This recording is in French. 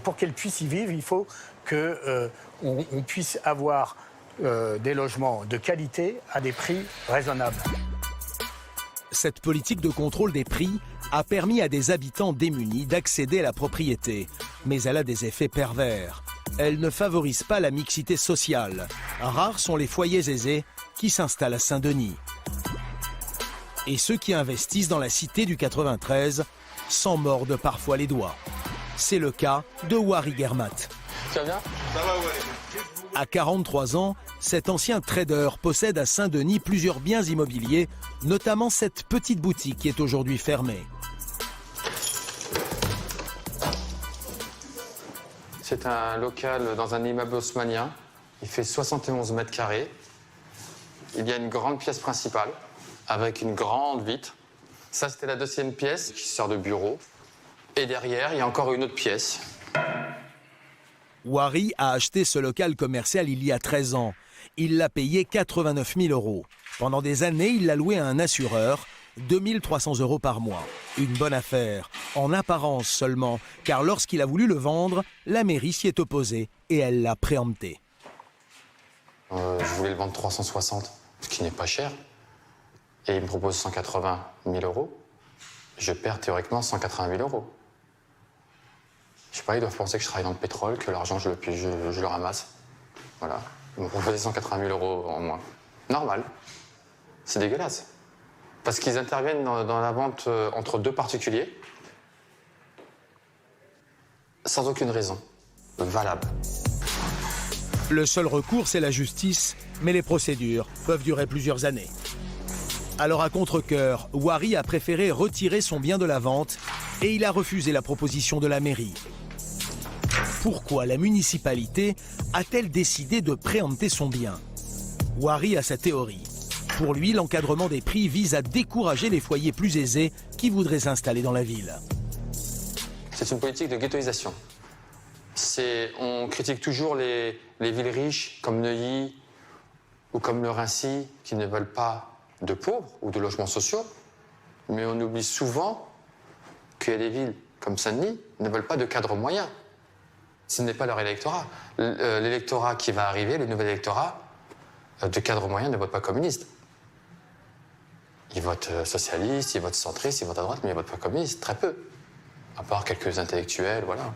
pour qu'elles puissent y vivre, il faut qu'on puisse avoir des logements de qualité à des prix raisonnables. Cette politique de contrôle des prix a permis à des habitants démunis d'accéder à la propriété, mais elle a des effets pervers. Elle ne favorise pas la mixité sociale. Rares sont les foyers aisés qui s'installent à Saint-Denis. Et ceux qui investissent dans la cité du 93 s'en mordent parfois les doigts. C'est le cas de Wari Germat. Ça va bien ? Ça va, ouais. À 43 ans, cet ancien trader possède à Saint-Denis plusieurs biens immobiliers, notamment cette petite boutique qui est aujourd'hui fermée. C'est un local dans un immeuble haussmannien. Il fait 71 mètres carrés. Il y a une grande pièce principale avec une grande vitre. Ça, c'était la deuxième pièce qui sert de bureau. Et derrière, il y a encore une autre pièce. Wari a acheté ce local commercial il y a 13 ans. Il l'a payé 89 000 €. Pendant des années, il l'a loué à un assureur, 2 300 € par mois. Une bonne affaire, en apparence seulement, car lorsqu'il a voulu le vendre, la mairie s'y est opposée et elle l'a préempté. Je voulais le vendre 360, ce qui n'est pas cher. Et il me propose 180 000 €. Je perds théoriquement 180 000 €. Je sais pas, ils doivent penser que je travaille dans le pétrole, que l'argent, je le ramasse. Voilà. Ils m'ont proposé 180 000 € en moins. Normal. C'est dégueulasse. Parce qu'ils interviennent dans la vente entre deux particuliers sans aucune raison valable. Le seul recours, c'est la justice, mais les procédures peuvent durer plusieurs années. Alors à contre-cœur, Wari a préféré retirer son bien de la vente et il a refusé la proposition de la mairie. Pourquoi la municipalité a-t-elle décidé de préempter son bien? Wari a sa théorie. Pour lui, l'encadrement des prix vise à décourager les foyers plus aisés qui voudraient s'installer dans la ville. C'est une politique de ghettoisation. On critique toujours les villes riches comme Neuilly ou comme le Raincy qui ne veulent pas de pauvres ou de logements sociaux, mais on oublie souvent qu'il y a des villes comme Saint-Denis ne veulent pas de cadres moyens. Ce n'est pas leur électorat. L'électorat qui va arriver, le nouvel électorat, de cadres moyens ne vote pas communiste. Ils votent socialistes, ils votent centristes, ils votent à droite, mais ils ne votent pas communistes, très peu. À part quelques intellectuels, voilà.